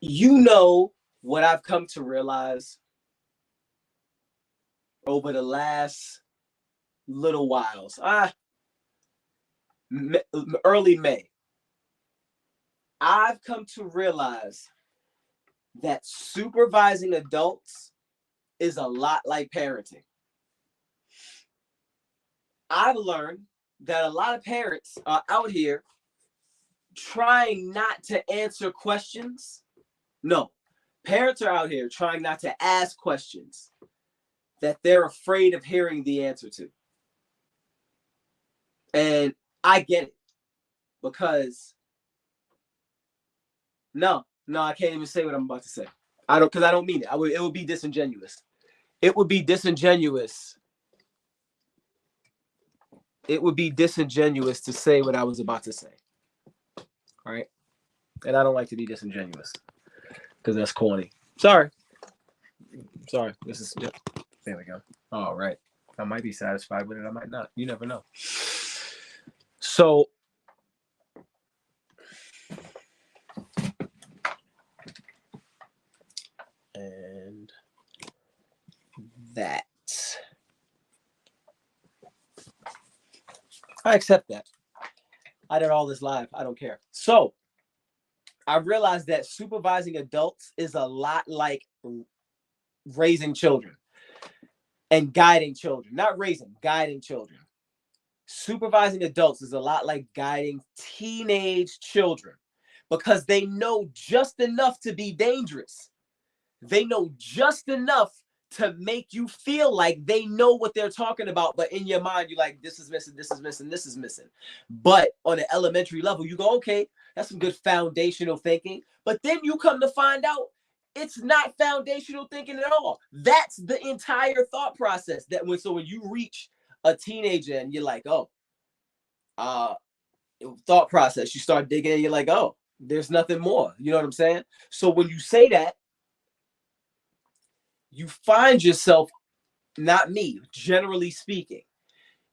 You know what I've come to realize over the last little whiles, early May, I've come to realize that supervising adults is a lot like parenting. I've learned that a lot of parents are out here trying not to answer questions. No, parents are out here trying not to ask questions that they're afraid of hearing the answer to. And I get it because no, I can't even say what I'm about to say. Because I don't mean it. It would be disingenuous. It would be disingenuous. It would be disingenuous to say what I was about to say. All right. And I don't like to be disingenuous because that's corny. Sorry. This is, yep. There we go. All right. I might be satisfied with it. I might not. You never know. So, and that. I accept that. I did all this live. I don't care. So, I realized that supervising adults is a lot like raising children and guiding children. Not raising, guiding children. Supervising adults is a lot like guiding teenage children because they know just enough to be dangerous. They know just enough to make you feel like they know what they're talking about, but in your mind, you're like, this is missing, this is missing, this is missing. But on an elementary level, you go, okay, that's some good foundational thinking. But then you come to find out it's not foundational thinking at all. That's the entire thought process. When you reach a teenager and you're like, thought process, you start digging and you're like, oh, there's nothing more. You know what I'm saying? So when you say that, you find yourself, not me, generally speaking,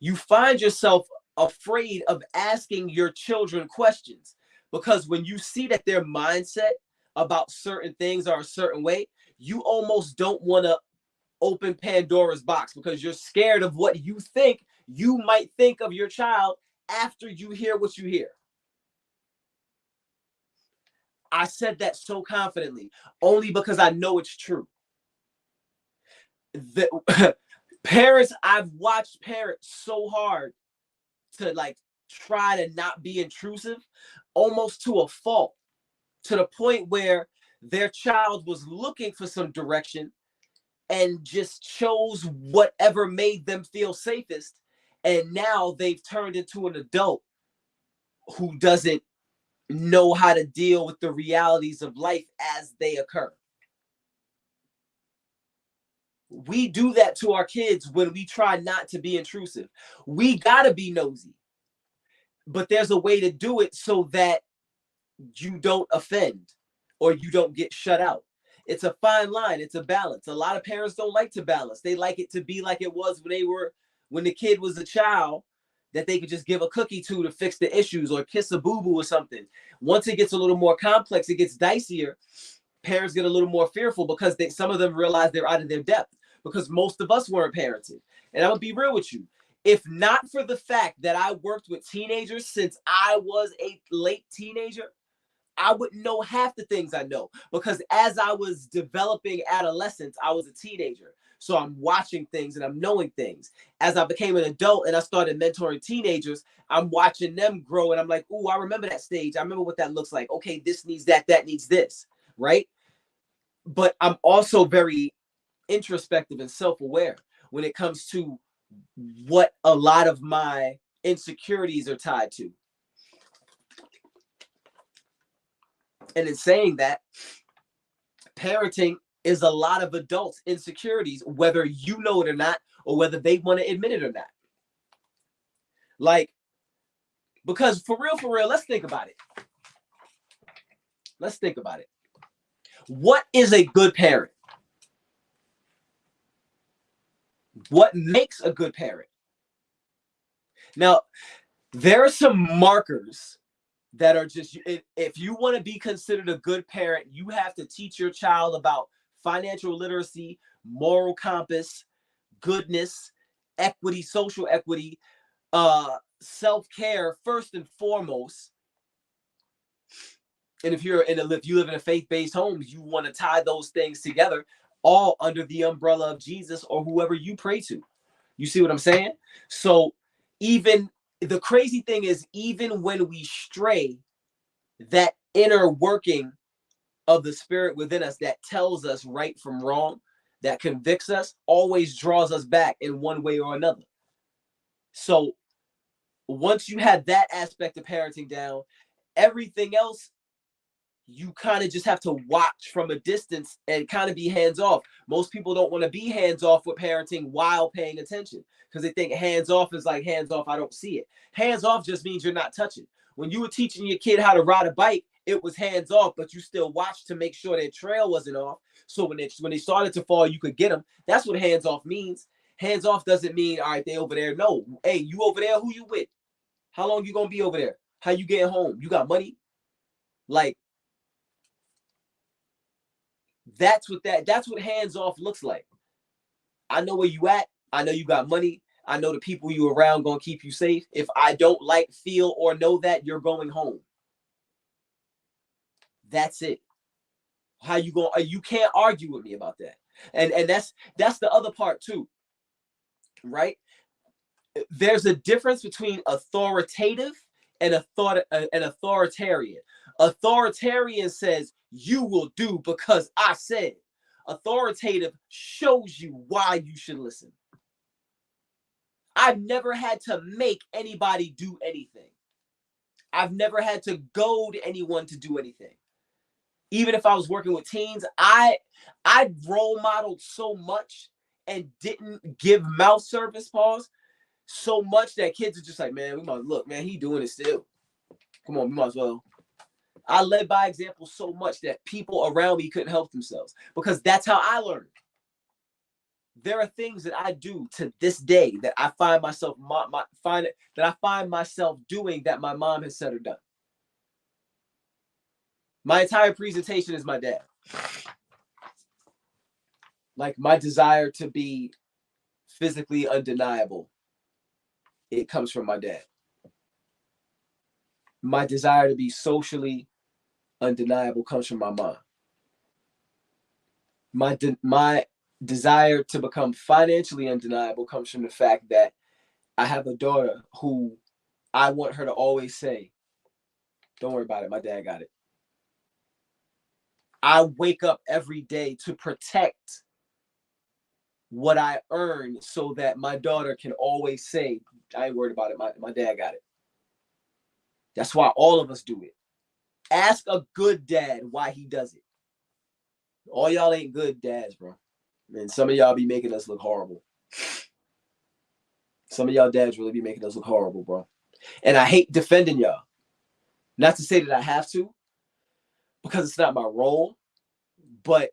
you find yourself afraid of asking your children questions because when you see that their mindset about certain things are a certain way, you almost don't want to open Pandora's box because you're scared of what you think you might think of your child after you hear what you hear. I said that so confidently only because I know it's true. Parents, I've watched parents so hard to like try to not be intrusive, almost to a fault, to the point where their child was looking for some direction and just chose whatever made them feel safest. And now they've turned into an adult who doesn't know how to deal with the realities of life as they occur. We do that to our kids when we try not to be intrusive. We gotta be nosy, but there's a way to do it so that you don't offend or you don't get shut out. It's a fine line. It's a balance. A lot of parents don't like to balance. They like it to be like it was when the kid was a child that they could just give a cookie to fix the issues or kiss a boo-boo or something. Once it gets a little more complex, it gets dicier. Parents get a little more fearful because some of them realize they're out of their depth because most of us weren't parented. And I'm gonna be real with you. If not for the fact that I worked with teenagers since I was a late teenager, I wouldn't know half the things I know because as I was developing adolescence, I was a teenager. So I'm watching things and I'm knowing things. As I became an adult and I started mentoring teenagers, I'm watching them grow and I'm like, ooh, I remember that stage. I remember what that looks like. Okay, this needs that needs this, right? But I'm also very introspective and self-aware when it comes to what a lot of my insecurities are tied to. And in saying that, parenting is a lot of adults' insecurities, whether you know it or not, or whether they want to admit it or not. Like, because for real, let's think about it. Let's think about it. What is a good parent? What makes a good parent? Now, there are some markers that are just, if you want to be considered a good parent, you have to teach your child about financial literacy, moral compass, goodness, equity, social equity, self-care first and foremost. And if you live in a faith-based home, you want to tie those things together, all under the umbrella of Jesus or whoever you pray to. You see what I'm saying? So even the crazy thing is, even when we stray, that inner working of the spirit within us that tells us right from wrong, that convicts us, always draws us back in one way or another. So once you have that aspect of parenting down, everything else, you kind of just have to watch from a distance and kind of be hands off. Most people don't want to be hands off with parenting while paying attention because they think hands off is like hands off, I don't see it. Hands off just means you're not touching. When you were teaching your kid how to ride a bike, it was hands off, but you still watched to make sure their trail wasn't off. So when they started to fall, you could get them. That's what hands off means. Hands off doesn't mean, all right, they over there. No, hey, you over there, who you with? How long you gonna be over there? How you getting home? You got money? Like, that's what hands off looks like. I know where you at. I know you got money. I know the people you around gonna keep you safe. If I don't like, feel, or know that, you're going home. That's it. How you going? You can't argue with me about that. And that's the other part too, right? There's a difference between authoritative and an authoritarian. Authoritarian says you will do because I said. Authoritative shows you why you should listen. I've never had to make anybody do anything. I've never had to goad anyone to do anything. Even if I was working with teens, I role modeled so much and didn't give mouth service, pause, so much that kids are just like, man, we might look, man, he doing it still. Come on, we might as well. I led by example so much that people around me couldn't help themselves because that's how I learned. There are things that I do to this day that I find myself doing that my mom has said or done. My entire presentation is my dad. Like, my desire to be physically undeniable, it comes from my dad. My desire to be socially undeniable comes from my mom. My desire to become financially undeniable comes from the fact that I have a daughter who I want her to always say, don't worry about it, my dad got it. I wake up every day to protect what I earn so that my daughter can always say, I ain't worried about it, my dad got it. That's why all of us do it. Ask a good dad why he does it. All y'all ain't good dads, bro. And some of y'all be making us look horrible. Some of y'all dads really be making us look horrible, bro. And I hate defending y'all. Not to say that I have to, because it's not my role, but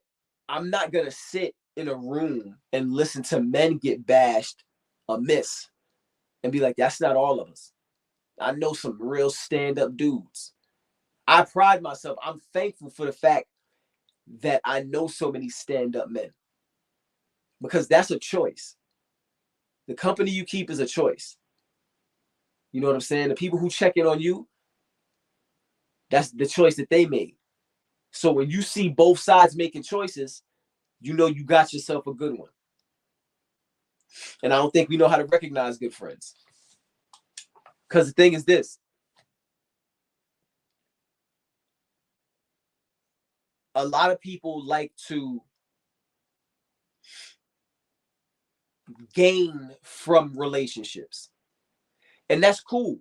I'm not going to sit in a room and listen to men get bashed amiss and be like, that's not all of us. I know some real stand-up dudes. I pride myself. I'm thankful for the fact that I know so many stand-up men, because that's a choice. The company you keep is a choice. You know what I'm saying? The people who check in on you, that's the choice that they made. So when you see both sides making choices, you know you got yourself a good one. And I don't think we know how to recognize good friends. Because the thing is this. A lot of people like to gain from relationships. And that's cool.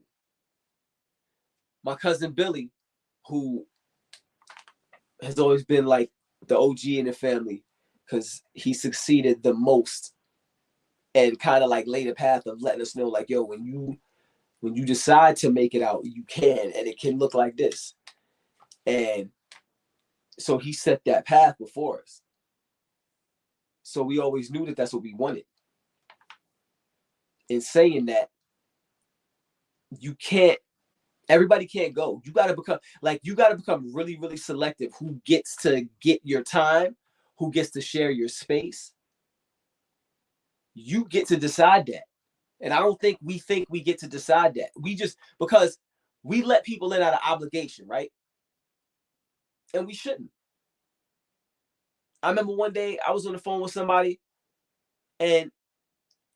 My cousin Billy, who has always been like the OG in the family, because he succeeded the most and kind of like laid a path of letting us know, like, yo, when you decide to make it out, you can, and it can look like this. And so he set that path before us. So we always knew that that's what we wanted. In saying that, you can't Everybody can't go. You got to become really, really selective who gets to get your time, who gets to share your space. You get to decide that. And I don't think we get to decide that. We just, because we let people in out of obligation, right? And we shouldn't. I remember one day I was on the phone with somebody and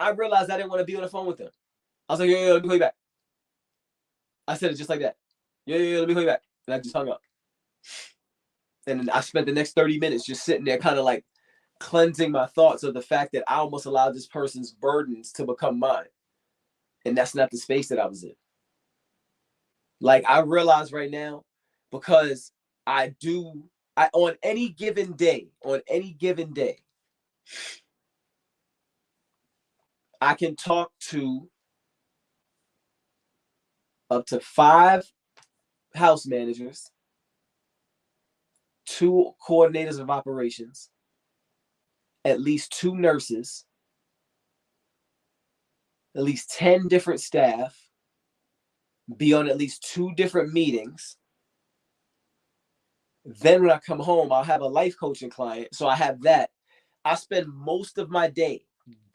I realized I didn't want to be on the phone with them. I was like, yeah, let me call you back. I said it just like that. Yeah, let me call you back. And I just hung up. And I spent the next 30 minutes just sitting there kind of like cleansing my thoughts of the fact that I almost allowed this person's burdens to become mine. And that's not the space that I was in. Like, I realize right now, because on any given day, I can talk to up to 5 house managers, 2 coordinators of operations, at least 2 nurses, at least 10 different staff, be on at least 2 different meetings. Then when I come home, I'll have a life coaching client. So I have that. I spend most of my day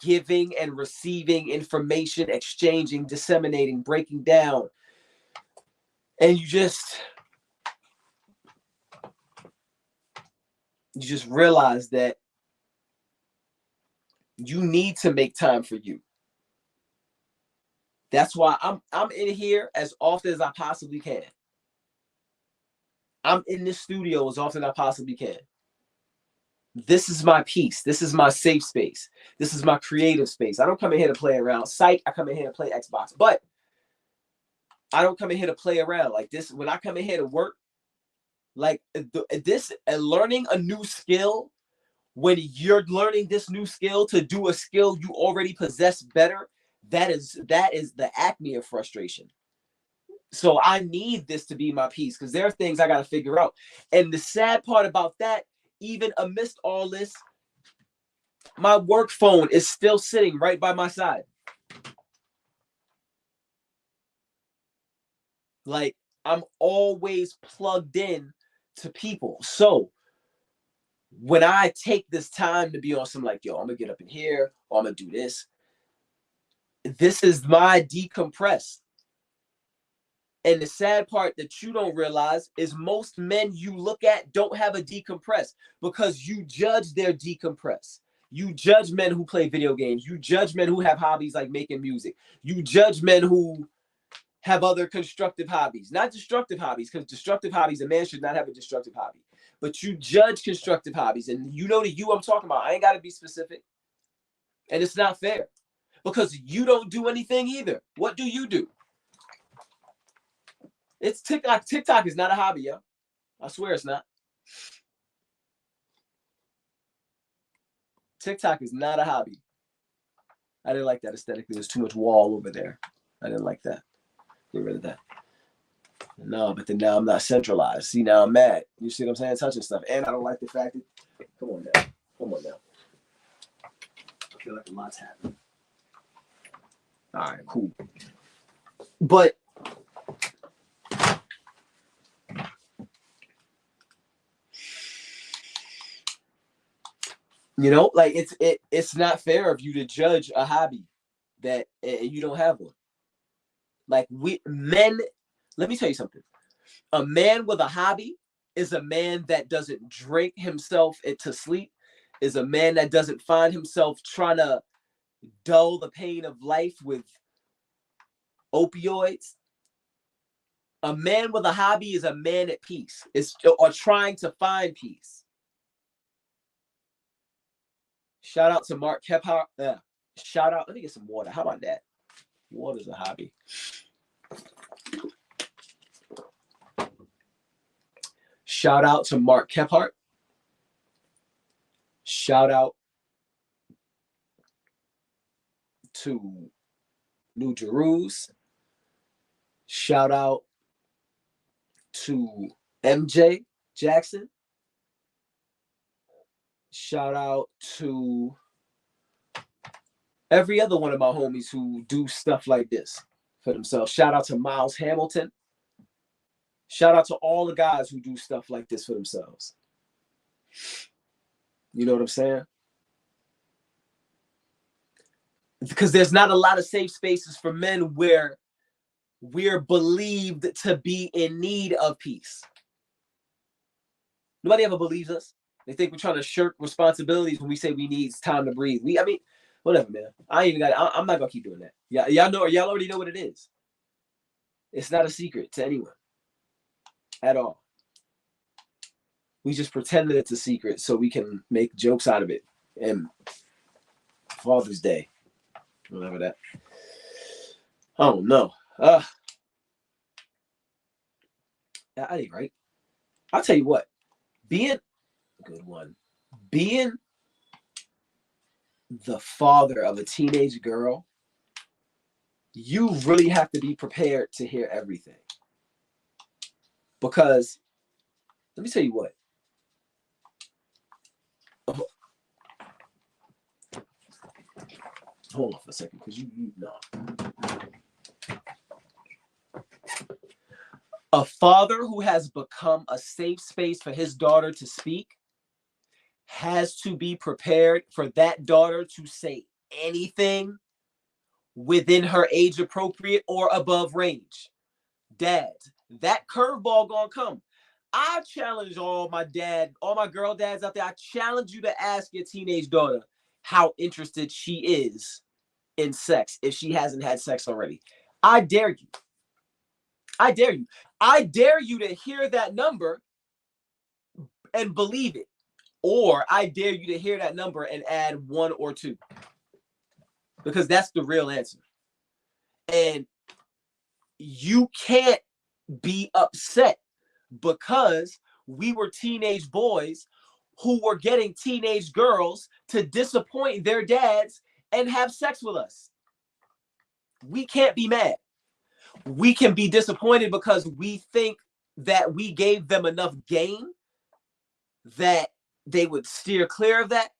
giving and receiving information, exchanging, disseminating, breaking down. And you just realize that you need to make time for you. That's why I'm in here as often as I possibly can. I'm in this studio as often as I possibly can. This is my peace. This is my safe space. This is my creative space. I don't come in here to play around. Psych, I come in here to play Xbox. But I don't come in here to play around like this. When I come in here to work, like this, learning a new skill, when you're learning this new skill to do a skill you already possess better, that is the acme of frustration. So I need this to be my peace because there are things I got to figure out. And the sad part about that, even amidst all this, my work phone is still sitting right by my side. Like, I'm always plugged in to people. So when I take this time to be on some like, yo, I'm gonna get up in here, or I'm gonna do this. This is my decompress. And the sad part that you don't realize is most men you look at don't have a decompress because you judge their decompress. You judge men who play video games. You judge men who have hobbies like making music. You judge men who have other constructive hobbies, not destructive hobbies, because destructive hobbies, a man should not have a destructive hobby. But you judge constructive hobbies, and you know the you I'm talking about. I ain't got to be specific. And it's not fair because you don't do anything either. What do you do? It's TikTok. TikTok is not a hobby, yo. I swear it's not. TikTok is not a hobby. I didn't like that aesthetically. There's too much wall over there. I didn't like that. Get rid of that. No, but then now I'm not centralized. See, now I'm mad. You see what I'm saying? Touching stuff. And I don't like the fact that, come on now. I feel like a lot's happening. All right, cool. But you know, like it's not fair of you to judge a hobby that you don't have one. Like men, let me tell you something. A man with a hobby is a man that doesn't drink himself into sleep, is a man that doesn't find himself trying to dull the pain of life with opioids. A man with a hobby is a man at peace, or trying to find peace. Shout out to Mark Kephart. Shout out. Let me get some water. How about that? Water's a hobby. Shout out to Mark Kephart. Shout out to New Jerusalem. Shout out to MJ Jackson. Shout out to every other one of my homies who do stuff like this for themselves. Shout out to Miles Hamilton. Shout out to all the guys who do stuff like this for themselves. You know what I'm saying? Because there's not a lot of safe spaces for men where we're believed to be in need of peace. Nobody ever believes us. They think we're trying to shirk responsibilities when we say we need time to breathe. I mean, whatever, man. I'm not gonna keep doing that. Yeah, y'all already know what it is. It's not a secret to anyone at all. We just pretend that it's a secret so we can make jokes out of it. And Father's Day, whatever that. Oh no. I ain't right. I'll tell you what. Being the father of a teenage girl, you really have to be prepared to hear everything. Because let me tell you what. Hold on for a second, because you know. A father who has become a safe space for his daughter to speak has to be prepared for that daughter to say anything within her age appropriate or above range. Dads, that curveball gonna come. I challenge all my girl dads out there. I challenge you to ask your teenage daughter how interested she is in sex if she hasn't had sex already. I dare you. I dare you. I dare you to hear that number and believe it. Or I dare you to hear that number and add 1 or 2. Because that's the real answer. And you can't be upset because we were teenage boys who were getting teenage girls to disappoint their dads and have sex with us. We can't be mad. We can be disappointed because we think that we gave them enough game that they would steer clear of that.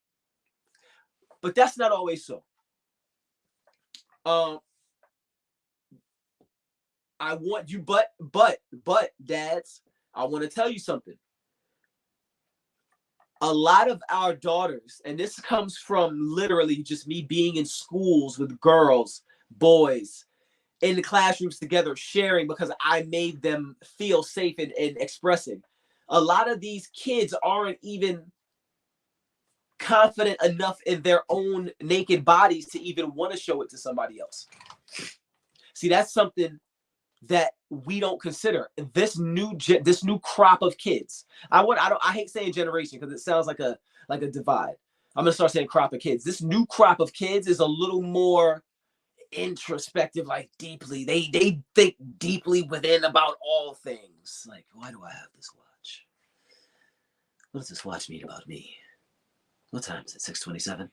But that's not always so. I want you, but dads, I want to tell you something. A lot of our daughters, and this comes from literally just me being in schools with girls, boys, in the classrooms together, sharing because I made them feel safe in expressing. A lot of these kids aren't even confident enough in their own naked bodies to even want to show it to somebody else. See, that's something that we don't consider. This new crop of kids. I hate saying generation because it sounds like a divide. I'm gonna start saying crop of kids. This new crop of kids is a little more introspective, like deeply. They think deeply within about all things. Like, why do I have this watch? What does this watch mean about me? What time is it? 6:27.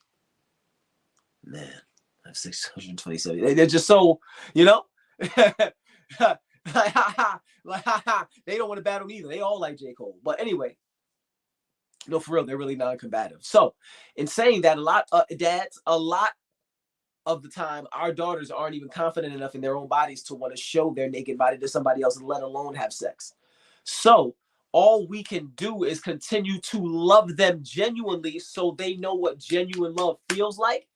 Man, I have 627. They're just so, you know. They don't want to battle either. They all like J. Cole. But anyway, no, for real, they're really non-combative. So, in saying that, a lot of the time, our daughters aren't even confident enough in their own bodies to want to show their naked body to somebody else, let alone have sex. So, all we can do is continue to love them genuinely so they know what genuine love feels like,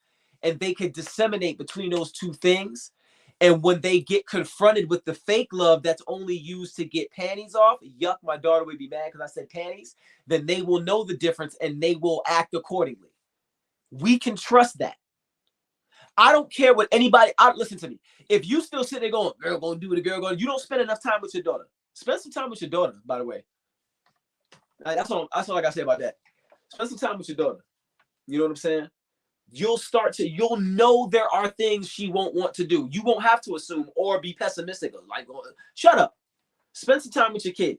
and they can disseminate between those two things. And when they get confronted with the fake love that's only used to get panties off, yuck, my daughter would be mad because I said panties, then they will know the difference and they will act accordingly. We can trust that. I don't care what anybody, listen to me. If you still sitting there going, girl gonna do what a girl gonna, you don't spend enough time with your daughter. Spend some time with your daughter, by the way. That's all I gotta say about that. Spend some time with your daughter. You know what I'm saying? You'll know there are things she won't want to do. You won't have to assume or be pessimistic. Like, shut up. Spend some time with your kid.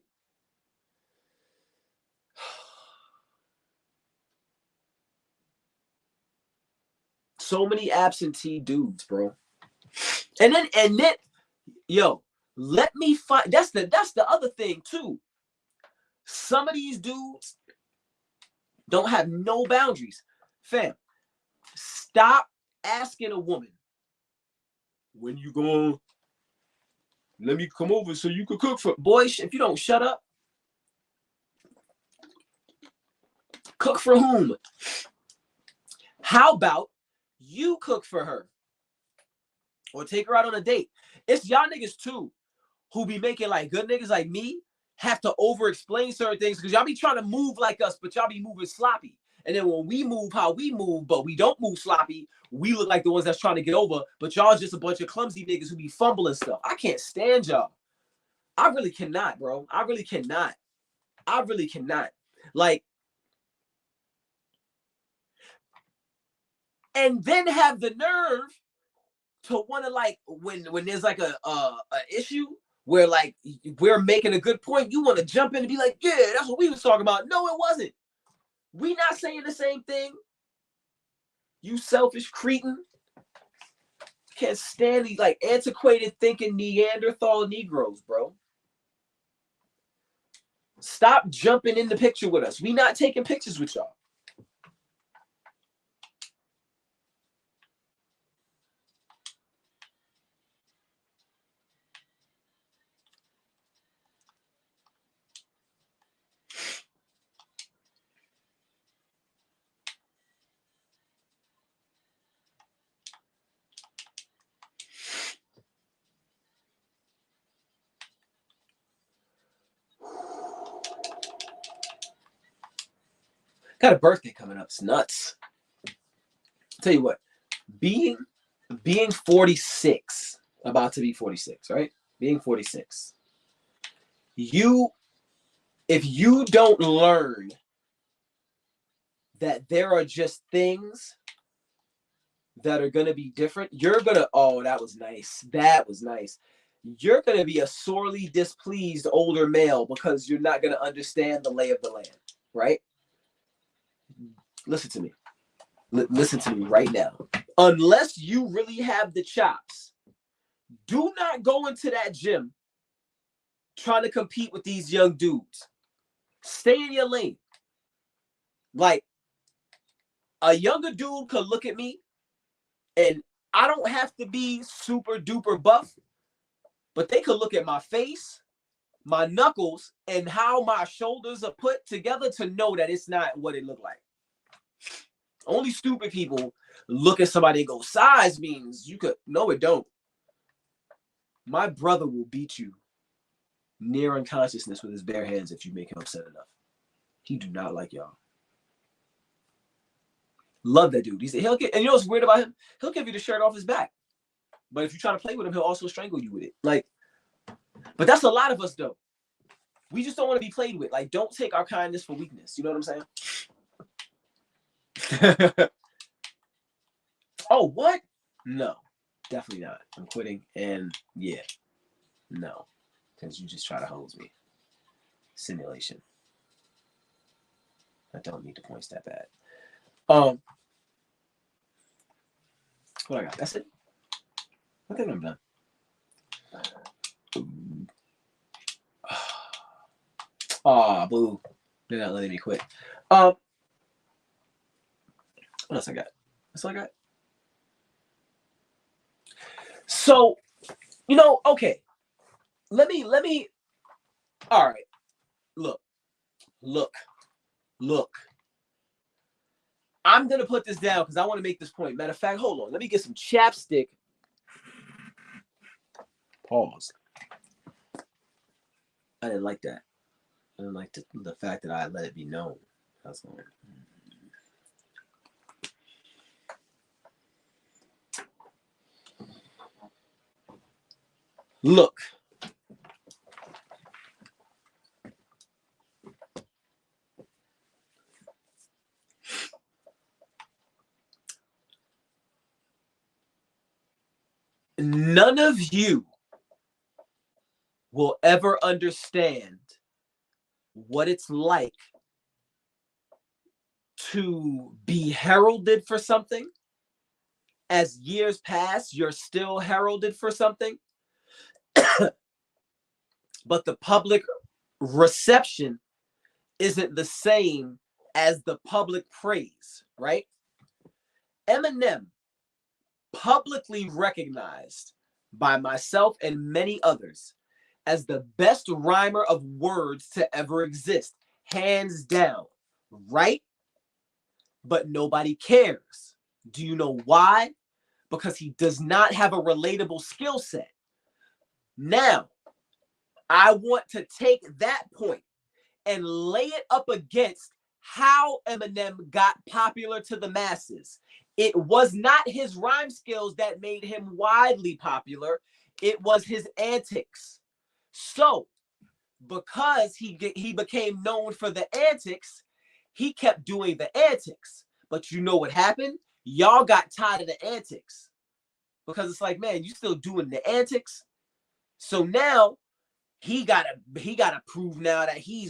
So many absentee dudes, bro. And then, yo, let me find. That's the other thing too. Some of these dudes don't have no boundaries, fam. Stop asking a woman when you gonna Let me come over so you could cook for boy. If you don't shut up, cook for whom? How about you cook for her? Or take her out on a date. It's y'all niggas too who be making like good niggas like me have to over explain certain things because y'all be trying to move like us, but y'all be moving sloppy. And then when we move how we move, but we don't move sloppy, we look like the ones that's trying to get over, but y'all just a bunch of clumsy niggas who be fumbling stuff. I can't stand y'all. I really cannot, bro. I really cannot. I really cannot. Like, and then have the nerve to want to like when there's like a issue where like we're making a good point, you want to jump in and be like, yeah, that's what we was talking about. No, it wasn't. We not saying the same thing. You selfish cretin. Can't stand these like antiquated thinking Neanderthal Negroes, bro. Stop jumping in the picture with us. We not taking pictures with y'all. Got a birthday coming up. It's nuts. Tell you what, being 46, about to be 46, right? Being 46. If you don't learn that there are just things that are going to be different, you're going to, oh, that was nice. That was nice. You're going to be a sorely displeased older male because you're not going to understand the lay of the land, right? Listen to me. Listen to me right now. Unless you really have the chops, do not go into that gym trying to compete with these young dudes. Stay in your lane. Like, a younger dude could look at me and I don't have to be super duper buff, but they could look at my face, my knuckles, and how my shoulders are put together to know that it's not what it looked like. Only stupid people look at somebody and go, size means you could. No, it don't. My brother will beat you near unconsciousness with his bare hands if you make him upset enough. He do not like y'all. Love that dude. He'll get, and you know what's weird about him? He'll give you the shirt off his back. But if you try to play with him, he'll also strangle you with it. Like, but that's a lot of us though. We just don't want to be played with. Like, don't take our kindness for weakness. You know what I'm saying? Oh, what? No, definitely not. I'm quitting. And yeah, no, because you just try to hose me. Simulation. I don't need the points that bad. What I got? That's it. I think I'm done. Oh, boo. They're not letting me quit. What else I got? That's all I got. So, you know, okay. Let me. All right. Look. I'm gonna put this down because I want to make this point. Matter of fact, hold on. Let me get some chapstick. Pause. I didn't like that. I didn't like the fact that I let it be known. That's all. Look. None of you will ever understand what it's like to be heralded for something. As years pass, you're still heralded for something. But the public reception isn't the same as the public praise, right? Eminem publicly recognized by myself and many others as the best rhymer of words to ever exist, hands down, right? But nobody cares. Do you know why? Because he does not have a relatable skill set. Now, I want to take that point and lay it up against how Eminem got popular to the masses. It was not his rhyme skills that made him widely popular. It was his antics. So, because he became known for the antics, he kept doing the antics. But you know what happened? Y'all got tired of the antics. Because it's like, man, you still doing the antics? So now he gotta prove now that he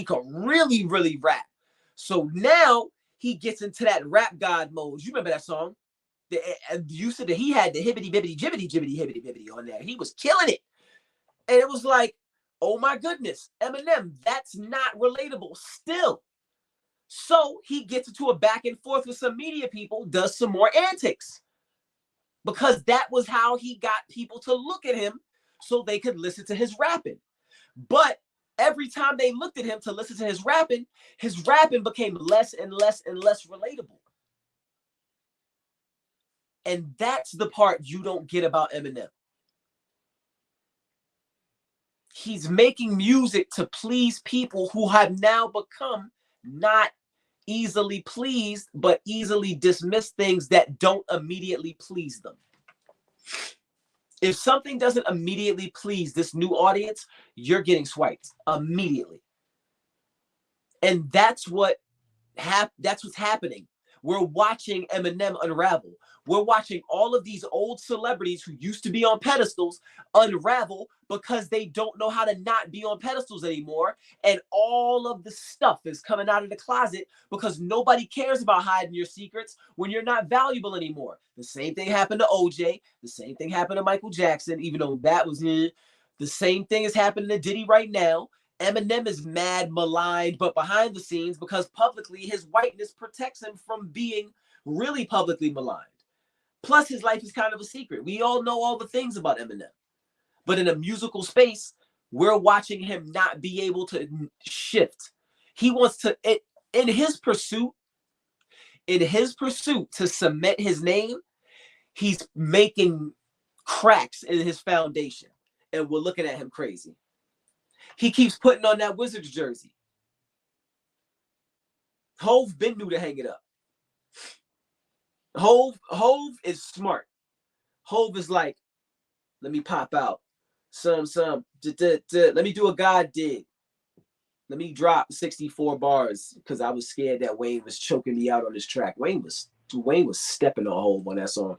can really rap. So now he gets into that rap god mode. You remember that song? You said that he had the hibbity bibbity jibbity jibbity hibbity bibbity on there. He was killing it. And it was like, oh my goodness, Eminem, that's not relatable still. So he gets into a back and forth with some media people, does some more antics. Because that was how he got people to look at him so they could listen to his rapping. But every time they looked at him to listen to his rapping became less and less and less relatable. And that's the part you don't get about Eminem. He's making music to please people who have now become not easily pleased, but easily dismiss things that don't immediately please them. If something doesn't immediately please this new audience, you're getting swiped immediately. And that's what's happening. We're watching Eminem unravel. We're watching all of these old celebrities who used to be on pedestals unravel because they don't know how to not be on pedestals anymore. And all of the stuff is coming out of the closet because nobody cares about hiding your secrets when you're not valuable anymore. The same thing happened to OJ. The same thing happened to Michael Jackson, even though that was the same thing is happening to Diddy right now. Eminem is mad, maligned, but behind the scenes, because publicly his whiteness protects him from being really publicly maligned. Plus, his life is kind of a secret. We all know all the things about Eminem. But in a musical space, we're watching him not be able to shift. He wants to, in his pursuit to cement his name, he's making cracks in his foundation. And we're looking at him crazy. He keeps putting on that Wizards jersey. Hove been knew to hang it up. Hove is smart. Hove is like, let me pop out. Let me do a God did. Let me drop 64 bars because I was scared that Wayne was choking me out on this track. Wayne was stepping on Hove on that song.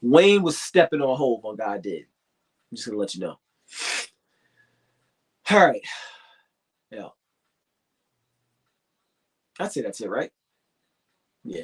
Wayne was stepping on Hove on God did. I'm just gonna let you know. All right. Yeah. I'd say that's it, right? Yeah.